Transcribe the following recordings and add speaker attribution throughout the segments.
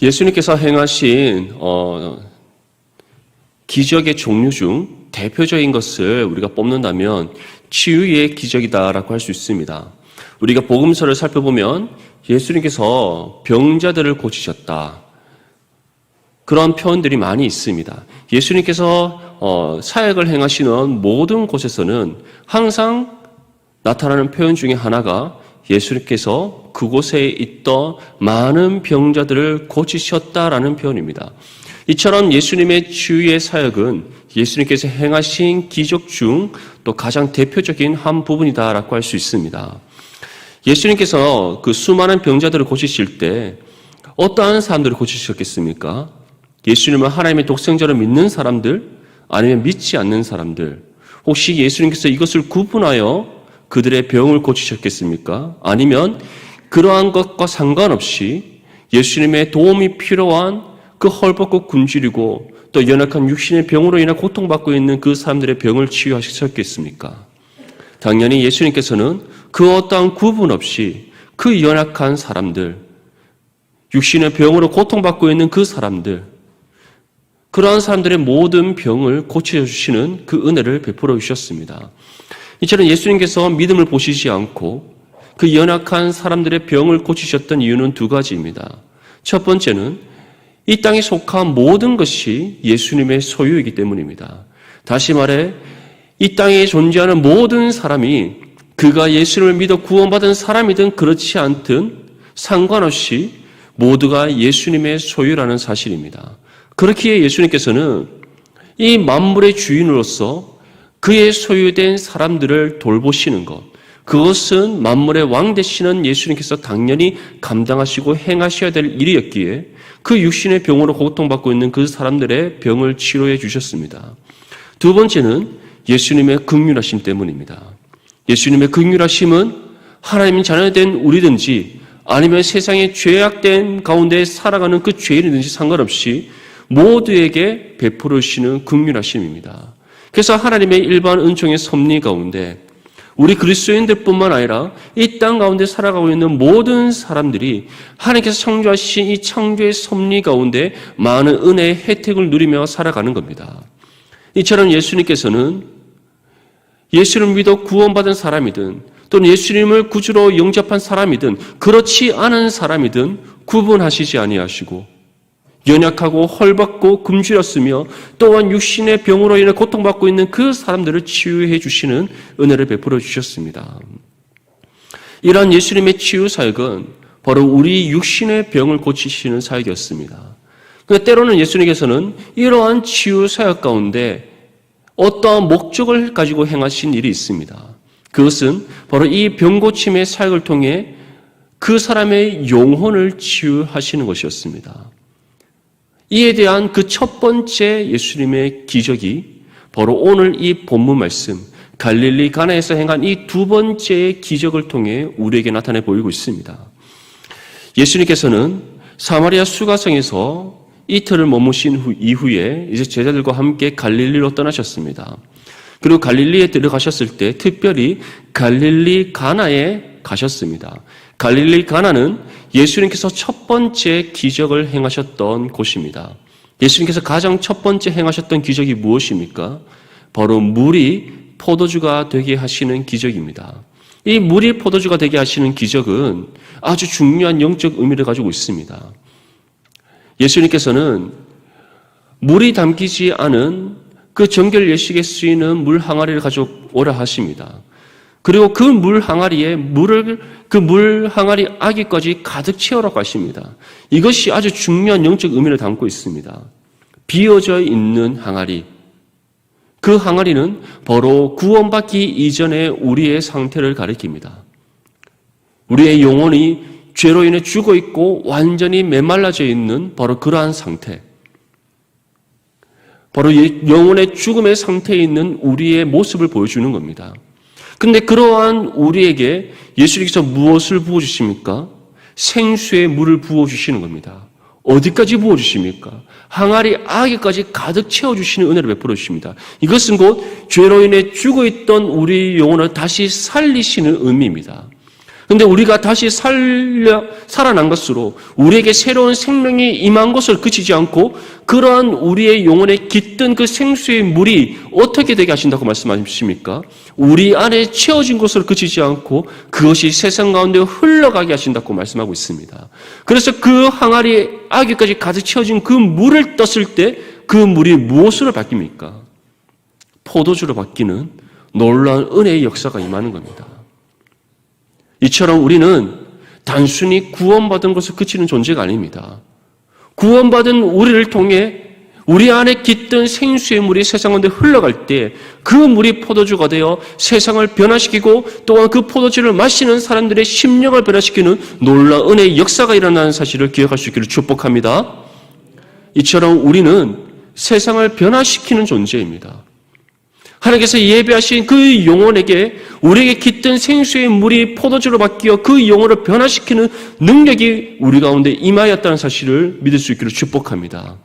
Speaker 1: 예수님께서 행하신 기적의 종류 중 대표적인 것을 우리가 뽑는다면 치유의 기적이다라고 할 수 있습니다. 우리가 복음서를 살펴보면 예수님께서 병자들을 고치셨다, 그런 표현들이 많이 있습니다. 예수님께서 사역을 행하시는 모든 곳에서는 항상 나타나는 표현 중에 하나가 예수님께서 그곳에 있던 많은 병자들을 고치셨다라는 표현입니다. 이처럼 예수님의 치유의 사역은 예수님께서 행하신 기적 중 또 가장 대표적인 한 부분이다라고 할 수 있습니다. 예수님께서 그 수많은 병자들을 고치실 때 어떠한 사람들을 고치셨겠습니까? 예수님은 하나님의 독생자를 믿는 사람들, 아니면 믿지 않는 사람들, 혹시 예수님께서 이것을 구분하여 그들의 병을 고치셨겠습니까? 아니면 그러한 것과 상관없이 예수님의 도움이 필요한 그 헐벗고 굶주리고 또 연약한 육신의 병으로 인해 고통받고 있는 그 사람들의 병을 치유하셨겠습니까? 당연히 예수님께서는 그 어떠한 구분 없이 그 연약한 사람들, 육신의 병으로 고통받고 있는 그 사람들, 그러한 사람들의 모든 병을 고쳐주시는 그 은혜를 베풀어 주셨습니다. 이처럼 예수님께서 믿음을 보시지 않고 그 연약한 사람들의 병을 고치셨던 이유는 두 가지입니다. 첫 번째는 이 땅에 속한 모든 것이 예수님의 소유이기 때문입니다. 다시 말해 이 땅에 존재하는 모든 사람이 그가 예수님을 믿어 구원받은 사람이든 그렇지 않든 상관없이 모두가 예수님의 소유라는 사실입니다. 그렇기에 예수님께서는 이 만물의 주인으로서 그의 소유된 사람들을 돌보시는 것, 그것은 만물의 왕 되시는 예수님께서 당연히 감당하시고 행하셔야 될 일이었기에 그 육신의 병으로 고통받고 있는 그 사람들의 병을 치료해 주셨습니다. 두 번째는 예수님의 긍휼하심 때문입니다. 예수님의 긍휼하심은 하나님의 자녀된 우리든지 아니면 세상의 죄악된 가운데 살아가는 그 죄인이든지 상관없이 모두에게 베풀어 주시는 긍휼하심입니다. 그래서 하나님의 일반 은총의 섭리 가운데 우리 그리스도인들뿐만 아니라 이 땅 가운데 살아가고 있는 모든 사람들이 하나님께서 창조하신 이 창조의 섭리 가운데 많은 은혜의 혜택을 누리며 살아가는 겁니다. 이처럼 예수님께서는 예수를 믿어 구원받은 사람이든 또는 예수님을 구주로 영접한 사람이든 그렇지 않은 사람이든 구분하시지 아니하시고 연약하고 헐벗고 굶주렸으며 또한 육신의 병으로 인해 고통받고 있는 그 사람들을 치유해 주시는 은혜를 베풀어 주셨습니다. 이러한 예수님의 치유 사역은 바로 우리 육신의 병을 고치시는 사역이었습니다. 그러니까 때로는 예수님께서는 이러한 치유 사역 가운데 어떠한 목적을 가지고 행하신 일이 있습니다. 그것은 바로 이 병고침의 사역을 통해 그 사람의 영혼을 치유하시는 것이었습니다. 이에 대한 그 첫 번째 예수님의 기적이 바로 오늘 이 본문 말씀 갈릴리 가나에서 행한 이 두 번째의 기적을 통해 우리에게 나타내 보이고 있습니다. 예수님께서는 사마리아 수가성에서 이틀을 머무신 이후에 이제 제자들과 함께 갈릴리로 떠나셨습니다. 그리고 갈릴리에 들어가셨을 때 특별히 갈릴리 가나에 가셨습니다. 갈릴리 가나는 예수님께서 첫 번째 기적을 행하셨던 곳입니다. 예수님께서 가장 첫 번째 행하셨던 기적이 무엇입니까? 바로 물이 포도주가 되게 하시는 기적입니다. 이 물이 포도주가 되게 하시는 기적은 아주 중요한 영적 의미를 가지고 있습니다. 예수님께서는 물이 담기지 않은 그 정결 예식에 쓰이는 물 항아리를 가져오라 하십니다. 그리고 그 물 항아리에 그 물 항아리 아기까지 가득 채우라고 하십니다. 이것이 아주 중요한 영적 의미를 담고 있습니다. 비어져 있는 항아리. 그 항아리는 바로 구원받기 이전의 우리의 상태를 가리킵니다. 우리의 영혼이 죄로 인해 죽어 있고 완전히 메말라져 있는 바로 그러한 상태. 바로 영혼의 죽음의 상태에 있는 우리의 모습을 보여주는 겁니다. 근데 그러한 우리에게 예수님께서 무엇을 부어주십니까? 생수의 물을 부어주시는 겁니다. 어디까지 부어주십니까? 항아리 아기까지 가득 채워주시는 은혜를 베풀어 주십니다. 이것은 곧 죄로 인해 죽어있던 우리 영혼을 다시 살리시는 의미입니다. 그런데 우리가 다시 살아난 것으로 우리에게 새로운 생명이 임한 것을 그치지 않고 그러한 우리의 영혼에 깃든 그 생수의 물이 어떻게 되게 하신다고 말씀하십니까? 우리 안에 채워진 것을 그치지 않고 그것이 세상 가운데 흘러가게 하신다고 말씀하고 있습니다. 그래서 그 항아리 아귀까지 가득 채워진 그 물을 떴을 때 그 물이 무엇으로 바뀝니까? 포도주로 바뀌는 놀라운 은혜의 역사가 임하는 겁니다. 이처럼 우리는 단순히 구원받은 것을 그치는 존재가 아닙니다. 구원받은 우리를 통해 우리 안에 깃든 생수의 물이 세상 가운데 흘러갈 때 그 물이 포도주가 되어 세상을 변화시키고 또한 그 포도주를 마시는 사람들의 심령을 변화시키는 놀라운 은혜의 역사가 일어나는 사실을 기억할 수 있기를 축복합니다. 이처럼 우리는 세상을 변화시키는 존재입니다. 하나님께서 예배하신 그 영혼에게 우리에게 깃든 생수의 물이 포도주로 바뀌어 그 영혼을 변화시키는 능력이 우리 가운데 임하였다는 사실을 믿을 수 있기를 축복합니다.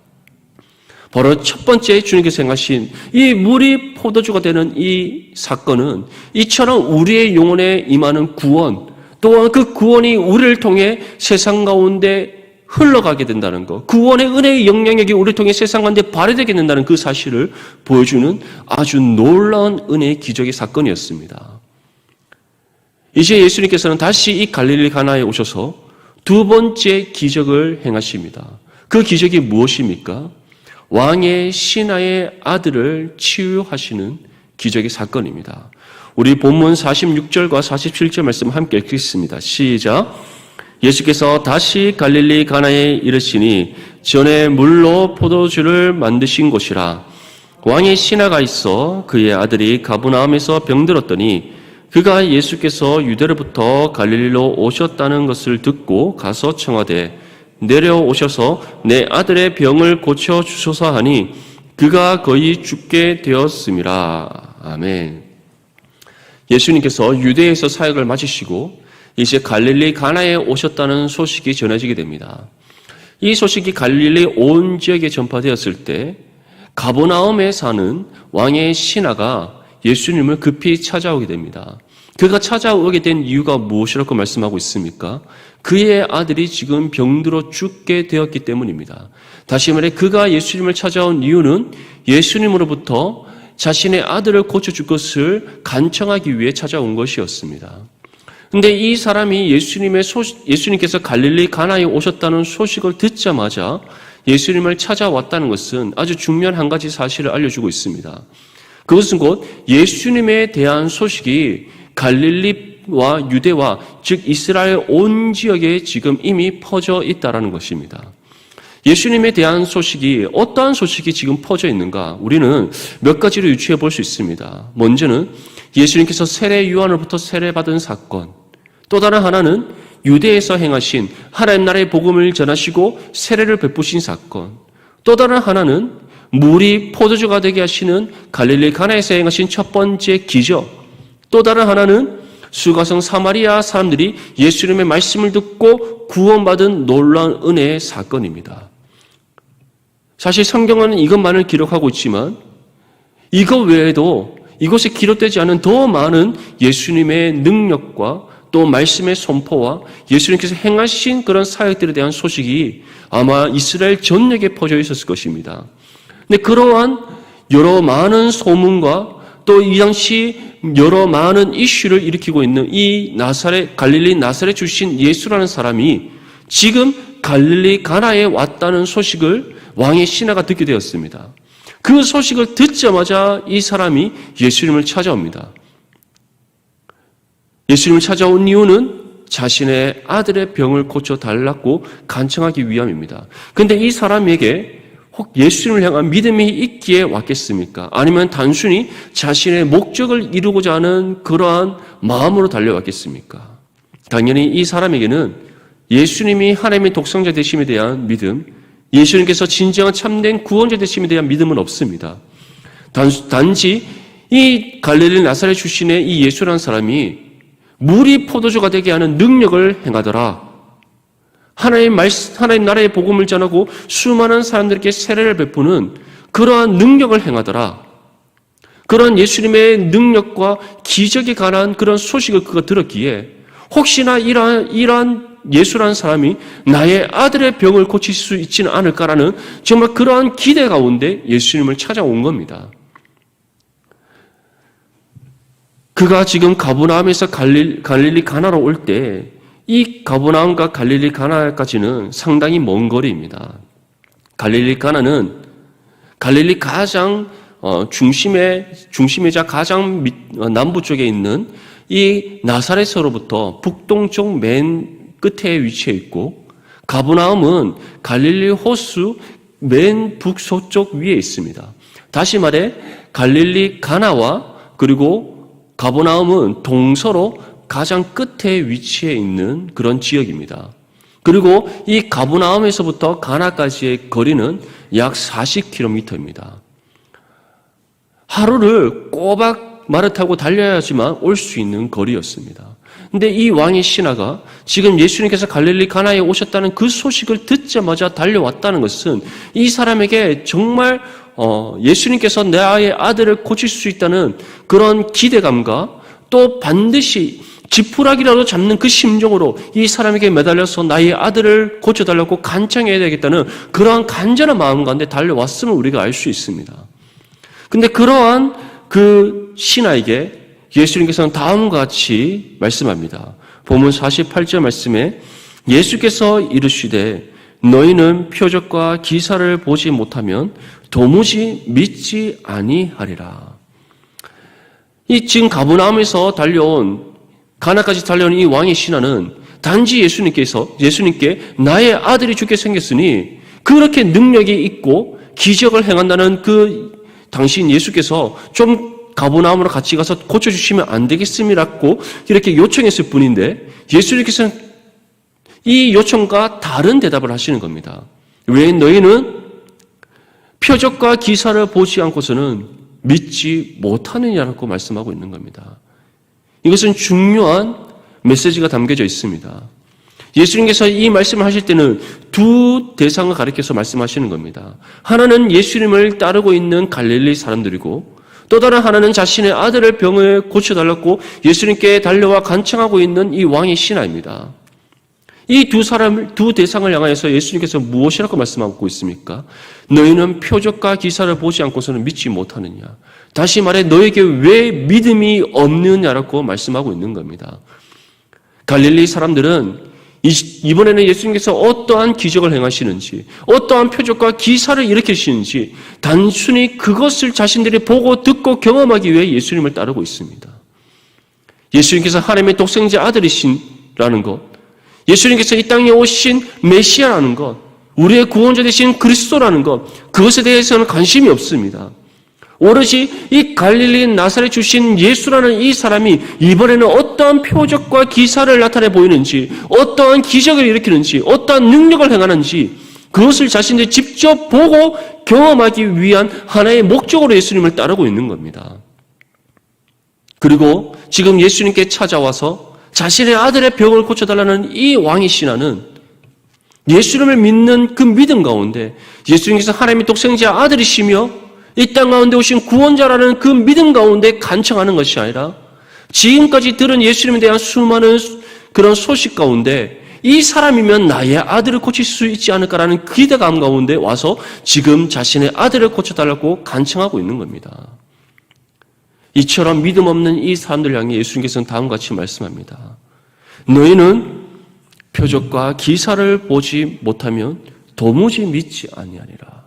Speaker 1: 바로 첫 번째 주님께서 행하신 이 물이 포도주가 되는 이 사건은 이처럼 우리의 영혼에 임하는 구원, 또한 그 구원이 우리를 통해 세상 가운데 흘러가게 된다는 것, 구원의 은혜의 영향력이 우리를 통해 세상 가운데 발휘되게 된다는 그 사실을 보여주는 아주 놀라운 은혜의 기적의 사건이었습니다. 이제 예수님께서는 다시 이 갈릴리 가나에 오셔서 두 번째 기적을 행하십니다. 그 기적이 무엇입니까? 왕의 신하의 아들을 치유하시는 기적의 사건입니다. 우리 본문 46절과 47절 말씀 함께 읽겠습니다. 시작. 예수께서 다시 갈릴리 가나에 이르시니 전에 물로 포도주를 만드신 곳이라. 왕의 신하가 있어 그의 아들이 가버나움에서 병들었더니 그가 예수께서 유대로부터 갈릴리로 오셨다는 것을 듣고 가서 청하되 내려오셔서 내 아들의 병을 고쳐 주소서 하니 그가 거의 죽게 되었음이라. 아멘. 예수님께서 유대에서 사역을 마치시고 이제 갈릴리 가나에 오셨다는 소식이 전해지게 됩니다. 이 소식이 갈릴리 온 지역에 전파되었을 때 가버나움에 사는 왕의 신하가 예수님을 급히 찾아오게 됩니다. 그가 찾아오게 된 이유가 무엇이라고 말씀하고 있습니까? 그의 아들이 지금 병들어 죽게 되었기 때문입니다. 다시 말해 그가 예수님을 찾아온 이유는 예수님으로부터 자신의 아들을 고쳐줄 것을 간청하기 위해 찾아온 것이었습니다. 근데 이 사람이 예수님께서 갈릴리 가나에 오셨다는 소식을 듣자마자 예수님을 찾아왔다는 것은 아주 중요한 한 가지 사실을 알려주고 있습니다. 그것은 곧 예수님에 대한 소식이 갈릴리와 유대와 즉 이스라엘 온 지역에 지금 이미 퍼져 있다는 것입니다. 예수님에 대한 소식이 어떠한 소식이 지금 퍼져 있는가? 우리는 몇 가지로 유추해 볼 수 있습니다. 먼저는 예수님께서 세례 요한으로부터 세례받은 사건, 또 다른 하나는 유대에서 행하신 하나님 나라의 복음을 전하시고 세례를 베푸신 사건, 또 다른 하나는 물이 포도주가 되게 하시는 갈릴리 가나에서 행하신 첫 번째 기적, 또 다른 하나는 수가성 사마리아 사람들이 예수님의 말씀을 듣고 구원받은 놀라운 은혜의 사건입니다. 사실 성경은 이것만을 기록하고 있지만 이것 외에도 이곳에 기록되지 않은 더 많은 예수님의 능력과 또 말씀의 선포와 예수님께서 행하신 그런 사역들에 대한 소식이 아마 이스라엘 전역에 퍼져 있었을 것입니다. 근데 그러한 여러 많은 소문과 또 이 당시 여러 많은 이슈를 일으키고 있는 이 갈릴리 나사렛 출신 예수라는 사람이 지금 갈릴리 가나에 왔다는 소식을 왕의 신하가 듣게 되었습니다. 그 소식을 듣자마자 이 사람이 예수님을 찾아옵니다. 예수님을 찾아온 이유는 자신의 아들의 병을 고쳐달라고 간청하기 위함입니다. 그런데 이 사람에게 혹 예수님을 향한 믿음이 있기에 왔겠습니까? 아니면 단순히 자신의 목적을 이루고자 하는 그러한 마음으로 달려왔겠습니까? 당연히 이 사람에게는 예수님이 하나님의 독생자 되심에 대한 믿음, 예수님께서 진정한 참된 구원자 되심에 대한 믿음은 없습니다. 단지 이 갈릴리 나사렛 출신의 이 예수라는 사람이 물이 포도주가 되게 하는 능력을 행하더라. 하나님 나라의 복음을 전하고 수많은 사람들에게 세례를 베푸는 그러한 능력을 행하더라. 그런 예수님의 능력과 기적에 관한 그런 소식을 그가 들었기에 혹시나 이러한 예수라는 사람이 나의 아들의 병을 고칠 수 있지는 않을까라는 정말 그러한 기대 가운데 예수님을 찾아온 겁니다. 그가 지금 가버나움에서 갈릴리 가나로 올 때 이 가버나움과 갈릴리 가나까지는 상당히 먼 거리입니다. 갈릴리 가나는 갈릴리 가장 중심이자 가장 남부 쪽에 있는 이 나사렛으로부터 북동쪽 맨 끝에 위치해 있고, 가버나움은 갈릴리 호수 맨 북서쪽 위에 있습니다. 다시 말해 갈릴리 가나와 그리고 가버나움은 동서로 가장 끝에 위치해 있는 그런 지역입니다. 그리고 이 가버나움에서부터 가나까지의 거리는 약 40km입니다. 하루를 꼬박 말을 타고 달려야지만 올 수 있는 거리였습니다. 근데 이 왕의 신하가 지금 예수님께서 갈릴리 가나에 오셨다는 그 소식을 듣자마자 달려왔다는 것은 이 사람에게 정말 예수님께서 나의 아들을 고칠 수 있다는 그런 기대감과 또 반드시 지푸라기라도 잡는 그 심정으로 이 사람에게 매달려서 나의 아들을 고쳐달라고 간청해야 되겠다는 그러한 간절한 마음 가운데 달려왔음을 우리가 알 수 있습니다. 근데 그러한 그 신하에게 예수님께서는 다음과 같이 말씀합니다. 본문 48절 말씀에 예수께서 이르시되 너희는 표적과 기사를 보지 못하면 도무지 믿지 아니하리라. 이 지금 가버나움에서 가나까지 달려온 이 왕의 신하는 단지 예수님께 나의 아들이 죽게 생겼으니 그렇게 능력이 있고 기적을 행한다는 그 당신 예수께서 좀 가버나움으로 같이 가서 고쳐주시면 안 되겠습니다라고 이렇게 요청했을 뿐인데, 예수님께서는 이 요청과 다른 대답을 하시는 겁니다. 왜 너희는 표적과 기사를 보지 않고서는 믿지 못하느냐라고 말씀하고 있는 겁니다. 이것은 중요한 메시지가 담겨져 있습니다. 예수님께서 이 말씀을 하실 때는 두 대상을 가리켜서 말씀하시는 겁니다. 하나는 예수님을 따르고 있는 갈릴리 사람들이고, 또 다른 하나는 자신의 아들의 병을 고쳐달라고 예수님께 달려와 간청하고 있는 이 왕의 신하입니다. 이 두 대상을 향하여서 예수님께서 무엇이라고 말씀하고 있습니까? 너희는 표적과 기사를 보지 않고서는 믿지 못하느냐. 다시 말해 너에게 왜 믿음이 없느냐라고 말씀하고 있는 겁니다. 갈릴리 사람들은 이번에는 예수님께서 어떠한 기적을 행하시는지, 어떠한 표적과 기사를 일으키시는지 단순히 그것을 자신들이 보고 듣고 경험하기 위해 예수님을 따르고 있습니다. 예수님께서 하나님의 독생자 아들이시라는 것, 예수님께서 이 땅에 오신 메시아라는 것, 우리의 구원자 되신 그리스도라는 것, 그것에 대해서는 관심이 없습니다. 오롯이 이 갈릴리 나사렛 출신 예수라는 이 사람이 이번에는 어떠한 표적과 기사를 나타내 보이는지, 어떠한 기적을 일으키는지, 어떠한 능력을 행하는지 그것을 자신들이 직접 보고 경험하기 위한 하나의 목적으로 예수님을 따르고 있는 겁니다. 그리고 지금 예수님께 찾아와서 자신의 아들의 병을 고쳐달라는 이 왕의 신하는 예수님을 믿는 그 믿음 가운데 예수님께서 하나님의 독생자 아들이시며 이 땅 가운데 오신 구원자라는 그 믿음 가운데 간청하는 것이 아니라 지금까지 들은 예수님에 대한 수많은 그런 소식 가운데 이 사람이면 나의 아들을 고칠 수 있지 않을까라는 기대감 가운데 와서 지금 자신의 아들을 고쳐달라고 간청하고 있는 겁니다. 이처럼 믿음 없는 이 사람들 향해 예수님께서는 다음과 같이 말씀합니다. 너희는 표적과 기사를 보지 못하면 도무지 믿지 아니하리라.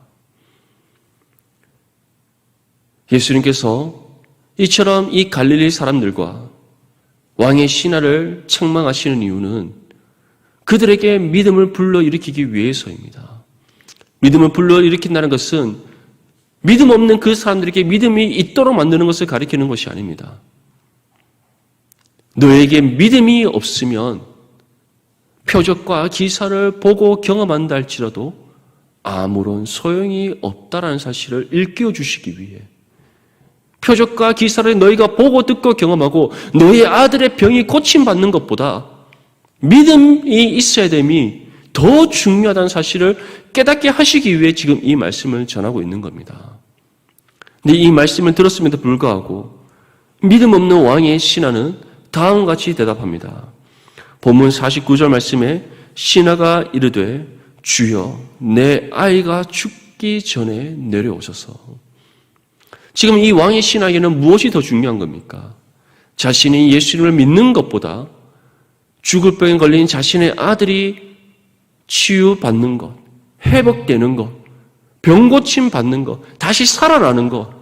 Speaker 1: 예수님께서 이처럼 이 갈릴리 사람들과 왕의 신하를 책망하시는 이유는 그들에게 믿음을 불러일으키기 위해서입니다. 믿음을 불러일으킨다는 것은 믿음 없는 그 사람들에게 믿음이 있도록 만드는 것을 가리키는 것이 아닙니다. 너에게 믿음이 없으면 표적과 기사를 보고 경험한다 할지라도 아무런 소용이 없다라는 사실을 일깨워 주시기 위해 표적과 기사를 너희가 보고 듣고 경험하고 너희 아들의 병이 고침받는 것보다 믿음이 있어야 됨이 더 중요하다는 사실을 깨닫게 하시기 위해 지금 이 말씀을 전하고 있는 겁니다. 근데 이 말씀을 들었음에도 불구하고 믿음 없는 왕의 신하는 다음과 같이 대답합니다. 본문 49절 말씀에 신하가 이르되 주여 내 아이가 죽기 전에 내려오소서. 지금 이 왕의 신하에게는 무엇이 더 중요한 겁니까? 자신이 예수님을 믿는 것보다 죽을 병에 걸린 자신의 아들이 치유받는 것, 회복되는 것, 병고침 받는 것, 다시 살아나는 것,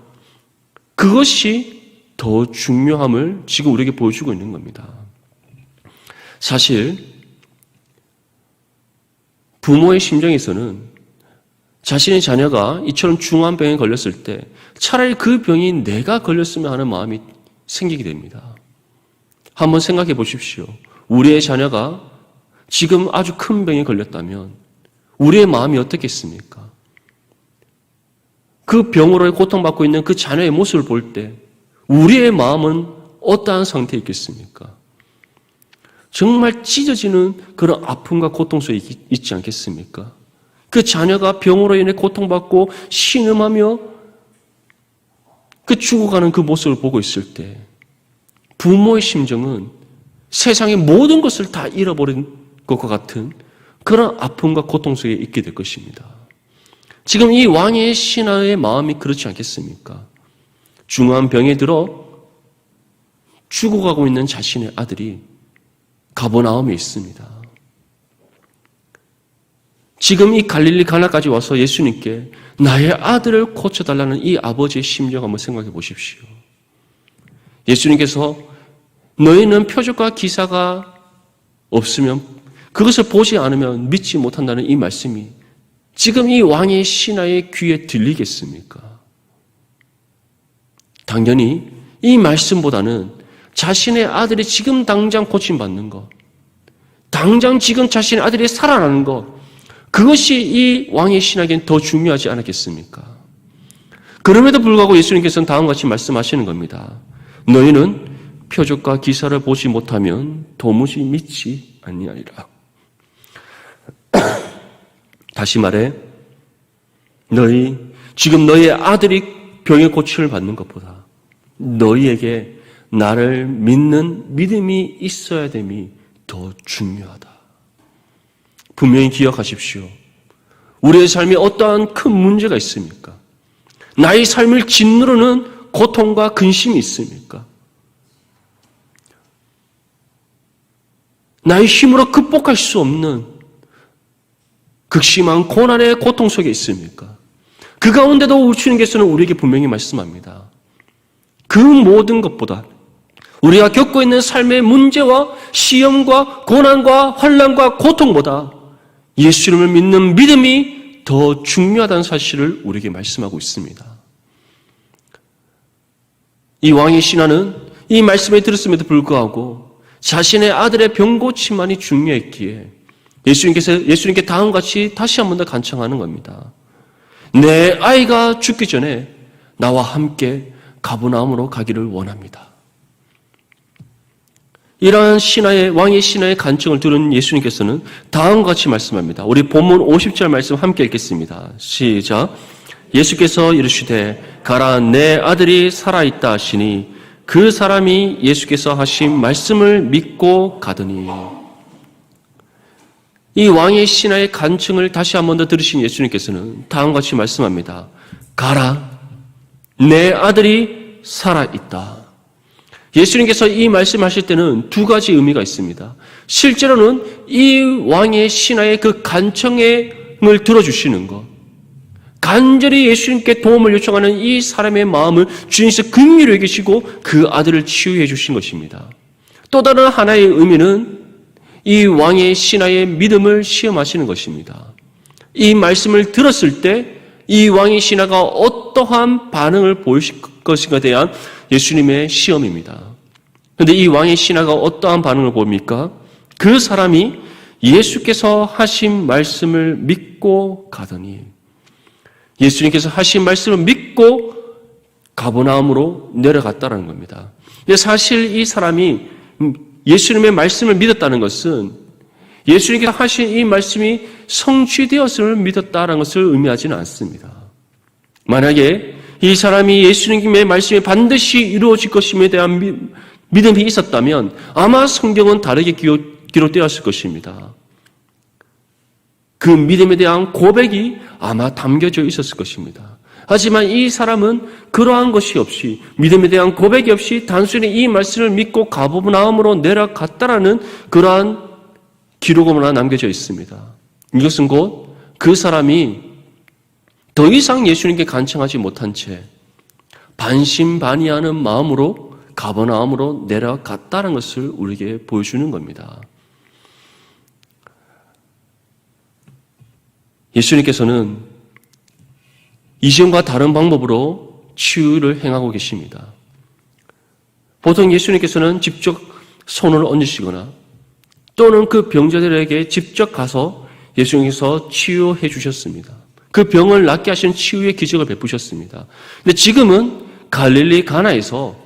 Speaker 1: 그것이 더 중요함을 지금 우리에게 보여주고 있는 겁니다. 사실 부모의 심정에서는 자신의 자녀가 이처럼 중한 병에 걸렸을 때 차라리 그 병이 내가 걸렸으면 하는 마음이 생기게 됩니다. 한번 생각해 보십시오. 우리의 자녀가 지금 아주 큰 병에 걸렸다면 우리의 마음이 어떻겠습니까? 그 병으로 고통받고 있는 그 자녀의 모습을 볼 때 우리의 마음은 어떠한 상태에 있겠습니까? 정말 찢어지는 그런 아픔과 고통 속에 있지 않겠습니까? 그 자녀가 병으로 인해 고통받고 신음하며 그 죽어가는 그 모습을 보고 있을 때 부모의 심정은 세상의 모든 것을 다 잃어버린 것과 같은 그런 아픔과 고통 속에 있게 될 것입니다. 지금 이 왕의 신하의 마음이 그렇지 않겠습니까? 중한 병에 들어 죽어가고 있는 자신의 아들이 가버나움에 있습니다. 지금 이 갈릴리 가나까지 와서 예수님께 나의 아들을 고쳐달라는 이 아버지의 심정 한번 생각해 보십시오. 예수님께서 너희는 표적과 기사가 없으면 그것을 보지 않으면 믿지 못한다는 이 말씀이 지금 이 왕의 신하의 귀에 들리겠습니까? 당연히 이 말씀보다는 자신의 아들이 지금 당장 고침받는 것, 당장 지금 자신의 아들이 살아나는 것, 그것이 이 왕의 신하에게는 더 중요하지 않았겠습니까? 그럼에도 불구하고 예수님께서는 다음과 같이 말씀하시는 겁니다. 너희는 표적과 기사를 보지 못하면 도무지 믿지 아니하리라. 다시 말해, 지금 너희의 아들이 병의 고침을 받는 것보다 너희에게 나를 믿는 믿음이 있어야 됨이 더 중요하다. 분명히 기억하십시오. 우리의 삶에 어떠한 큰 문제가 있습니까? 나의 삶을 짓누르는 고통과 근심이 있습니까? 나의 힘으로 극복할 수 없는 극심한 고난의 고통 속에 있습니까? 그 가운데도 주님께서는 우리에게 분명히 말씀합니다. 그 모든 것보다 우리가 겪고 있는 삶의 문제와 시험과 고난과 환난과 고통보다 예수님을 믿는 믿음이 더 중요하다는 사실을 우리에게 말씀하고 있습니다. 이 왕의 신하는 이 말씀에 들었음에도 불구하고 자신의 아들의 병고침만이 중요했기에 예수님께 다음같이 다시 한 번 더 간청하는 겁니다. 내 아이가 죽기 전에 나와 함께 가버나움으로 가기를 원합니다. 이러한 왕의 신하의 간청을 들은 예수님께서는 다음과 같이 말씀합니다. 우리 본문 50절 말씀 함께 읽겠습니다. 시작. 예수께서 이르시되 가라 내 아들이 살아있다 하시니 그 사람이 예수께서 하신 말씀을 믿고 가더니. 이 왕의 신하의 간청을 다시 한 번 더 들으신 예수님께서는 다음과 같이 말씀합니다. 가라 내 아들이 살아있다. 예수님께서 이 말씀하실 때는 두 가지 의미가 있습니다. 실제로는 이 왕의 신하의 그 간청을 들어주시는 것, 간절히 예수님께 도움을 요청하는 이 사람의 마음을 주님께서 긍휼히 여기시고 그 아들을 치유해 주신 것입니다. 또 다른 하나의 의미는 이 왕의 신하의 믿음을 시험하시는 것입니다. 이 말씀을 들었을 때 이 왕의 신하가 어떠한 반응을 보이실 것인가에 대한 예수님의 시험입니다. 그런데 이 왕의 신하가 어떠한 반응을 보입니까? 그 사람이 예수께서 하신 말씀을 믿고 가더니, 예수님께서 하신 말씀을 믿고 가버나움으로 내려갔다는 겁니다. 사실 이 사람이 예수님의 말씀을 믿었다는 것은 예수님께서 하신 이 말씀이 성취되었음을 믿었다는 것을 의미하지는 않습니다. 만약에 이 사람이 예수님의 말씀이 반드시 이루어질 것임에 대한 믿음이 있었다면 아마 성경은 다르게 기록되었을 것입니다. 그 믿음에 대한 고백이 아마 담겨져 있었을 것입니다. 하지만 이 사람은 그러한 것이 없이, 믿음에 대한 고백이 없이 단순히 이 말씀을 믿고 가버나움으로 내려갔다라는 그러한 기록으로만 남겨져 있습니다. 이것은 곧 그 사람이 더 이상 예수님께 간청하지 못한 채 반신반의하는 마음으로 가버나움으로 내려갔다는 것을 우리에게 보여주는 겁니다. 예수님께서는 이전과 다른 방법으로 치유를 행하고 계십니다. 보통 예수님께서는 직접 손을 얹으시거나 또는 그 병자들에게 직접 가서 예수님께서 치유해 주셨습니다. 그 병을 낫게 하신 치유의 기적을 베푸셨습니다. 근데 지금은 갈릴리 가나에서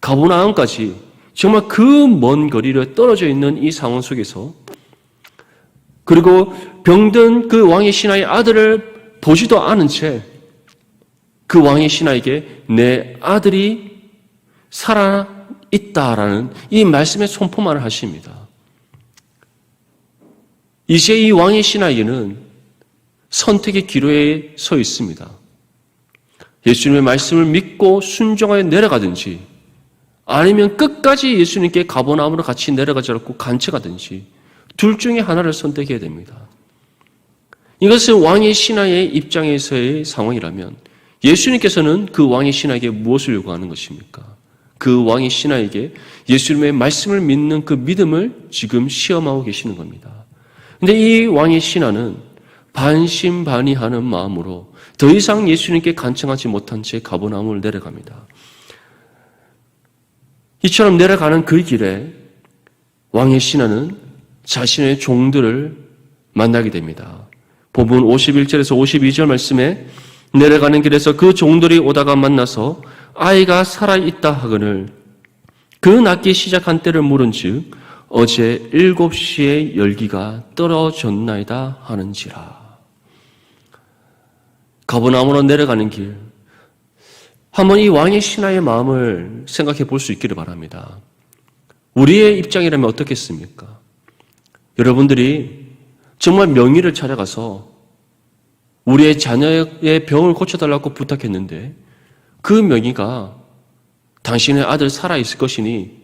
Speaker 1: 가버나움까지 정말 그 먼 거리를 떨어져 있는 이 상황 속에서, 그리고 병든 그 왕의 신하의 아들을 보지도 않은 채 그 왕의 신하에게 내 아들이 살아있다라는 이 말씀의 선포만을 하십니다. 이제 이 왕의 신하에게는 선택의 기로에 서 있습니다. 예수님의 말씀을 믿고 순종하여 내려가든지, 아니면 끝까지 예수님께 가버나움으로 같이 내려가지 않고 간척하든지, 둘 중에 하나를 선택해야 됩니다. 이것은 왕의 신하의 입장에서의 상황이라면 예수님께서는 그 왕의 신하에게 무엇을 요구하는 것입니까? 그 왕의 신하에게 예수님의 말씀을 믿는 그 믿음을 지금 시험하고 계시는 겁니다. 그런데 이 왕의 신하는 반신반의하는 마음으로 더 이상 예수님께 간청하지 못한 채 가버나움을 내려갑니다. 이처럼 내려가는 그 길에 왕의 신하는 자신의 종들을 만나게 됩니다. 본문 51절에서 52절 말씀에 내려가는 길에서 그 종들이 오다가 만나서 아이가 살아있다 하거늘 그 낳기 시작한 때를 물은즉 어제 7시에 열기가 떨어졌나이다 하는지라. 가버나움으로 내려가는 길, 한번 이 왕의 신하의 마음을 생각해 볼 수 있기를 바랍니다. 우리의 입장이라면 어떻겠습니까? 여러분들이 정말 명의를 찾아가서 우리의 자녀의 병을 고쳐달라고 부탁했는데 그 명의가 당신의 아들 살아있을 것이니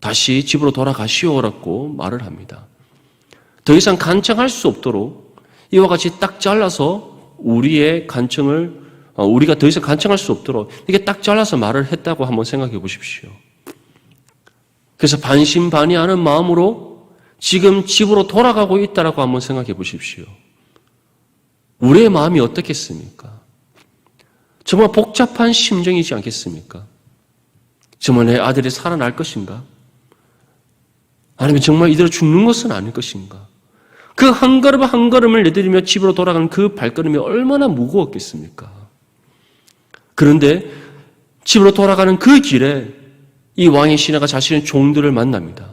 Speaker 1: 다시 집으로 돌아가시오라고 말을 합니다. 더 이상 간청할 수 없도록 이와 같이 딱 잘라서 우리의 간청을, 우리가 더 이상 간청할 수 없도록 이렇게 딱 잘라서 말을 했다고 한번 생각해 보십시오. 그래서 반신반의하는 마음으로 지금 집으로 돌아가고 있다라고 한번 생각해 보십시오. 우리의 마음이 어떻겠습니까? 정말 복잡한 심정이지 않겠습니까? 정말 내 아들이 살아날 것인가? 아니면 정말 이대로 죽는 것은 아닐 것인가? 그 한 걸음 한 걸음을 내디디며 집으로 돌아가는 그 발걸음이 얼마나 무거웠겠습니까? 그런데 집으로 돌아가는 그 길에 이 왕의 신하가 자신의 종들을 만납니다.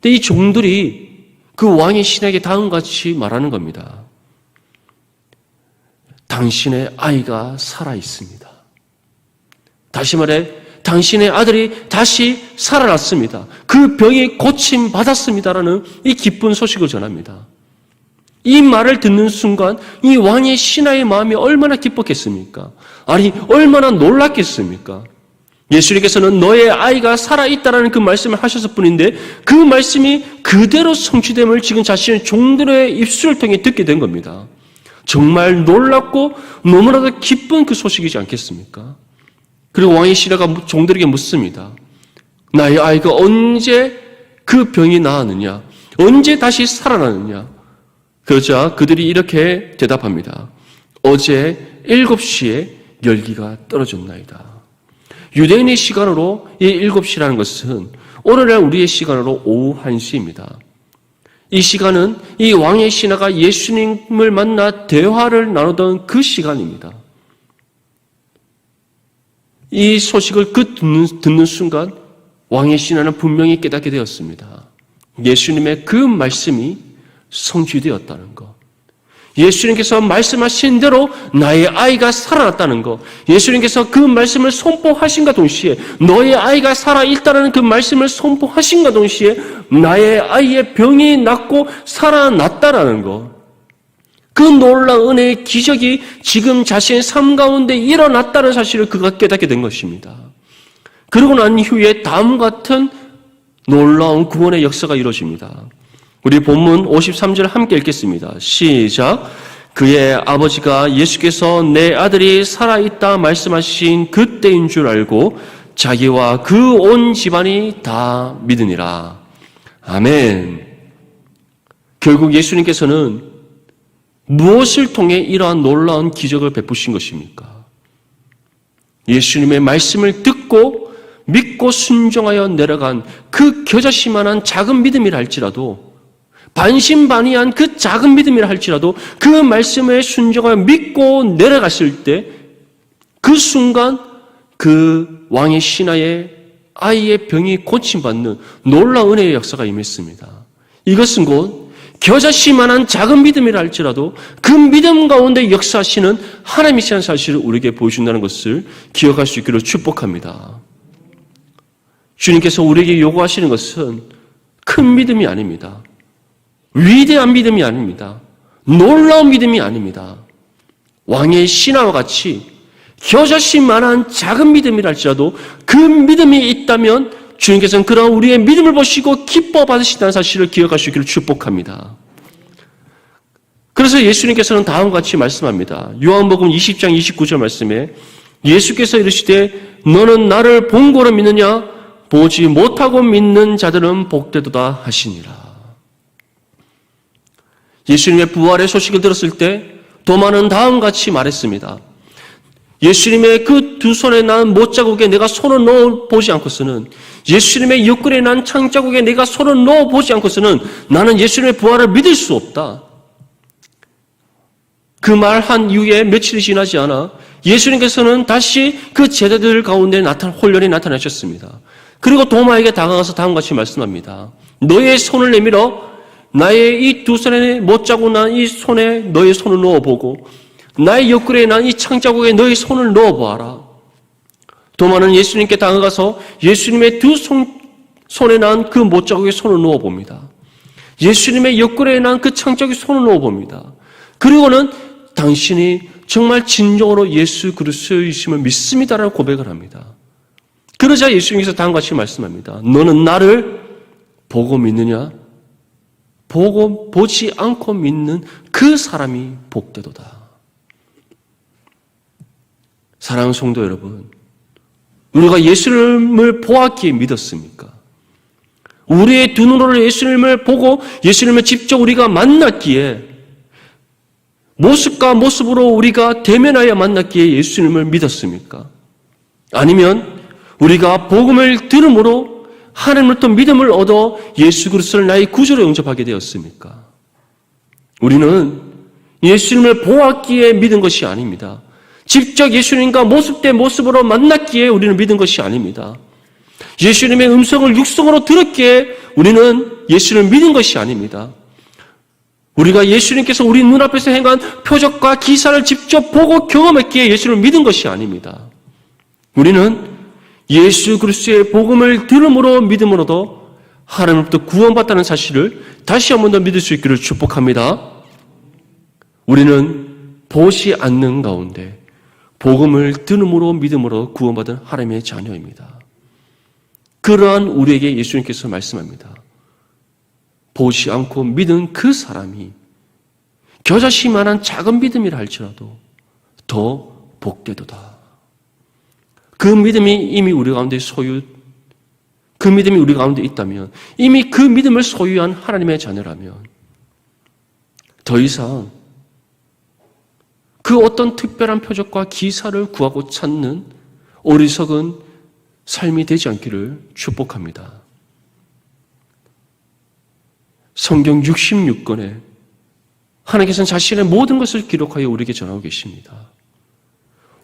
Speaker 1: 근데 이 종들이 그 왕의 신하에게 다음과 같이 말하는 겁니다. 당신의 아이가 살아있습니다. 다시 말해 당신의 아들이 다시 살아났습니다. 그 병이 고침받았습니다라는 이 기쁜 소식을 전합니다. 이 말을 듣는 순간 이 왕의 신하의 마음이 얼마나 기뻤겠습니까? 아니 얼마나 놀랐겠습니까? 예수님께서는 너의 아이가 살아있다라는 그 말씀을 하셨을 뿐인데 그 말씀이 그대로 성취됨을 지금 자신의 종들의 입술을 통해 듣게 된 겁니다. 정말 놀랍고 너무나도 기쁜 그 소식이지 않겠습니까? 그리고 왕의 신하가 종들에게 묻습니다. 나의 아이가 언제 그 병이 나았느냐? 언제 다시 살아나느냐? 그러자 그들이 이렇게 대답합니다. 어제 7시에 열기가 떨어졌나이다. 유대인의 시간으로 이 7시라는 것은 오늘날 우리의 시간으로 오후 1시입니다. 이 시간은 이 왕의 신하가 예수님을 만나 대화를 나누던 그 시간입니다. 이 소식을 듣는 순간 왕의 신하는 분명히 깨닫게 되었습니다. 예수님의 그 말씀이 성취되었다는 것. 예수님께서 말씀하신 대로 나의 아이가 살아났다는 것, 예수님께서 그 말씀을 선포하신과 동시에 너의 아이가 살아있다는 그 말씀을 선포하신과 동시에 나의 아이의 병이 낫고 살아났다라는 것, 그 놀라운 은혜의 기적이 지금 자신의 삶 가운데 일어났다는 사실을 그가 깨닫게 된 것입니다. 그러고 난 이후에 다음과 같은 놀라운 구원의 역사가 이루어집니다. 우리 본문 53절 함께 읽겠습니다. 시작. 그의 아버지가 예수께서 내 아들이 살아있다 말씀하신 그때인 줄 알고 자기와 그 온 집안이 다 믿으니라. 아멘. 결국 예수님께서는 무엇을 통해 이러한 놀라운 기적을 베푸신 것입니까? 예수님의 말씀을 듣고 믿고 순종하여 내려간 그 겨자씨만한 작은 믿음이라 할지라도, 반신반의한 그 작은 믿음이라 할지라도 그 말씀에 순종하여 믿고 내려갔을 때 그 순간 그 왕의 신하의 아이의 병이 고침받는 놀라운 은혜의 역사가 임했습니다. 이것은 곧 겨자씨만한 작은 믿음이라 할지라도 그 믿음 가운데 역사하시는 하나님이시라는 사실을 우리에게 보여준다는 것을 기억할 수 있기를 축복합니다. 주님께서 우리에게 요구하시는 것은 큰 믿음이 아닙니다. 위대한 믿음이 아닙니다. 놀라운 믿음이 아닙니다. 왕의 신하와 같이 겨자씨만한 작은 믿음이라 할지라도 그 믿음이 있다면 주님께서는 그런 우리의 믿음을 보시고 기뻐 받으신다는 사실을 기억할 수 있기를 축복합니다. 그래서 예수님께서는 다음과 같이 말씀합니다. 요한복음 20장 29절 말씀에 예수께서 이르시되 너는 나를 본 거로 믿느냐? 보지 못하고 믿는 자들은 복되도다 하시니라. 예수님의 부활의 소식을 들었을 때 도마는 다음과 같이 말했습니다. 예수님의 그 두 손에 난 못자국에 내가 손을 넣어보지 않고서는, 예수님의 옆구리에 난 창자국에 내가 손을 넣어보지 않고서는 나는 예수님의 부활을 믿을 수 없다. 그 말 한 이후에 며칠이 지나지 않아 예수님께서는 다시 그 제자들 가운데 홀연히 나타나셨습니다. 그리고 도마에게 다가가서 다음과 같이 말씀합니다. 너의 손을 내밀어 나의 이 두 손에 못자국 난 이 손에 너의 손을 넣어보고 나의 옆구리에 난 이 창자국에 너의 손을 넣어보아라. 도마는 예수님께 다가가서 예수님의 두 손에 난 그 못자국에 손을 넣어봅니다. 예수님의 옆구리에 난 그 창자국에 손을 넣어봅니다. 그리고는 당신이 정말 진정으로 예수 그리스도이심을 믿습니다라고 고백을 합니다. 그러자 예수님께서 다음과 같이 말씀합니다. 너는 나를 보고 믿느냐? 보고 보지 않고 믿는 그 사람이 복되도다. 사랑하는 성도 여러분, 우리가 예수님을 보았기에 믿었습니까? 우리의 두 눈으로 예수님을 보고 예수님을 직접 우리가 만났기에, 모습과 모습으로 우리가 대면하여 만났기에 예수님을 믿었습니까? 아니면 우리가 복음을 들음으로 하나님으로부터 믿음을 얻어 예수 그리스도를 나의 구주로 영접하게 되었습니까? 우리는 예수님을 보았기에 믿은 것이 아닙니다. 직접 예수님과 모습 대 모습으로 만났기에 우리는 믿은 것이 아닙니다. 예수님의 음성을 육성으로 들었기에 우리는 예수를 믿은 것이 아닙니다. 우리가 예수님께서 우리 눈앞에서 행한 표적과 기사를 직접 보고 경험했기에 예수를 믿은 것이 아닙니다. 우리는 예수 그리스도의 복음을 들음으로 믿음으로도 하나님으로부터 구원받다는 사실을 다시 한 번 더 믿을 수 있기를 축복합니다. 우리는 보지 않는 가운데 복음을 들음으로 믿음으로 구원받은 하나님의 자녀입니다. 그러한 우리에게 예수님께서 말씀합니다. 보지 않고 믿은 그 사람이 겨자씨만한 작은 믿음이라 할지라도 더 복되도다. 그 믿음이 이미 우리 가운데 그 믿음이 우리 가운데 있다면, 이미 그 믿음을 소유한 하나님의 자녀라면 더 이상 그 어떤 특별한 표적과 기사를 구하고 찾는 어리석은 삶이 되지 않기를 축복합니다. 성경 66권에 하나님께서는 자신의 모든 것을 기록하여 우리에게 전하고 계십니다.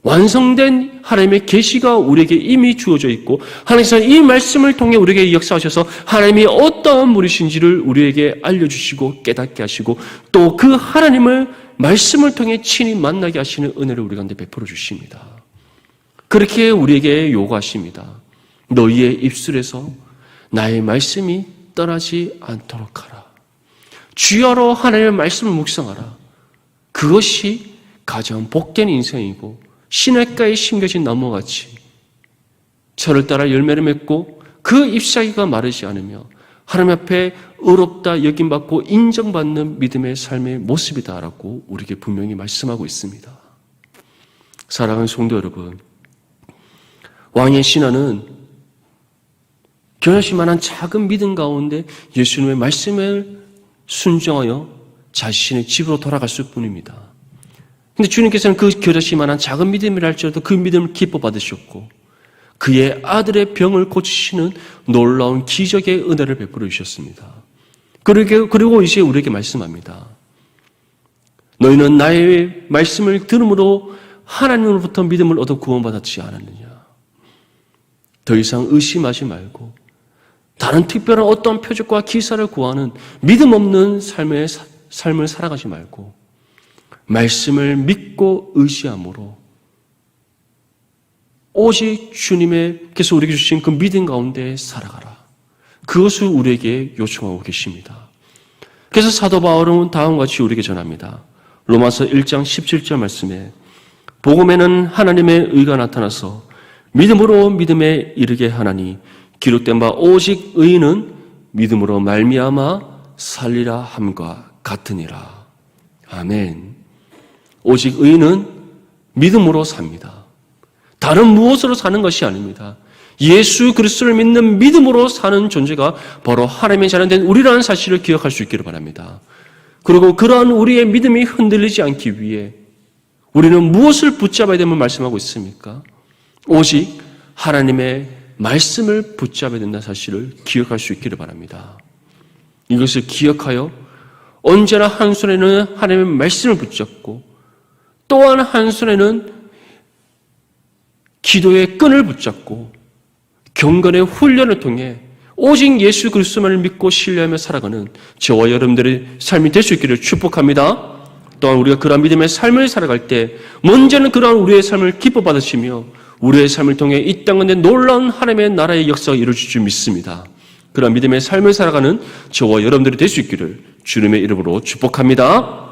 Speaker 1: 완성된 하나님의 계시가 우리에게 이미 주어져 있고 하나님께서 이 말씀을 통해 우리에게 역사하셔서 하나님이 어떠한 분이신지를 우리에게 알려주시고 깨닫게 하시고 또 그 하나님을 말씀을 통해 친히 만나게 하시는 은혜를 우리 가운데 베풀어 주십니다. 그렇게 우리에게 요구하십니다. 너희의 입술에서 나의 말씀이 떠나지 않도록 하라. 주야로 하나님의 말씀을 묵상하라. 그것이 가장 복된 인생이고 시냇가에 심겨진 나무같이 철을 따라 열매를 맺고 그 잎사귀가 마르지 않으며 하나님 앞에 의롭다 여김받고 인정받는 믿음의 삶의 모습이다라고 우리에게 분명히 말씀하고 있습니다. 사랑하는 성도 여러분, 왕의 신하는 겨자씨 만한 작은 믿음 가운데 예수님의 말씀을 순종하여 자신의 집으로 돌아갔을 뿐입니다. 근데 주님께서는 그 겨자씨만한 작은 믿음이라 할지라도 그 믿음을 기뻐 받으셨고 그의 아들의 병을 고치시는 놀라운 기적의 은혜를 베풀어 주셨습니다. 그리고 이제 우리에게 말씀합니다. 너희는 나의 말씀을 들음으로 하나님으로부터 믿음을 얻어 구원받았지 않았느냐. 더 이상 의심하지 말고 다른 특별한 어떤 표적과 기사를 구하는 믿음 없는 삶을 살아가지 말고 말씀을 믿고 의지함으로 오직 주님께서 우리에게 주신 그 믿음 가운데 살아가라. 그것을 우리에게 요청하고 계십니다. 그래서 사도 바울은 다음과 같이 우리에게 전합니다. 로마서 1장 17절 말씀에 복음에는 하나님의 의가 나타나서 믿음으로 믿음에 이르게 하나니 기록된 바 오직 의인은 믿음으로 말미암아 살리라 함과 같으니라. 아멘. 오직 의인은 믿음으로 삽니다. 다른 무엇으로 사는 것이 아닙니다. 예수 그리스도를 믿는 믿음으로 사는 존재가 바로 하나님의 자녀된 우리라는 사실을 기억할 수 있기를 바랍니다. 그리고 그러한 우리의 믿음이 흔들리지 않기 위해 우리는 무엇을 붙잡아야 됨을 말씀하고 있습니까? 오직 하나님의 말씀을 붙잡아야 된다는 사실을 기억할 수 있기를 바랍니다. 이것을 기억하여 언제나 한 손에는 하나님의 말씀을 붙잡고 또한 한 손에는 기도의 끈을 붙잡고 경건의 훈련을 통해 오직 예수 그리스도만을 믿고 신뢰하며 살아가는 저와 여러분들의 삶이 될 수 있기를 축복합니다. 또한 우리가 그러한 믿음의 삶을 살아갈 때 먼저는 그러한 우리의 삶을 기뻐 받으시며 우리의 삶을 통해 이 땅 가운데 놀라운 하나님의 나라의 역사가 이루어질 줄 믿습니다. 그러한 믿음의 삶을 살아가는 저와 여러분들이 될 수 있기를 주님의 이름으로 축복합니다.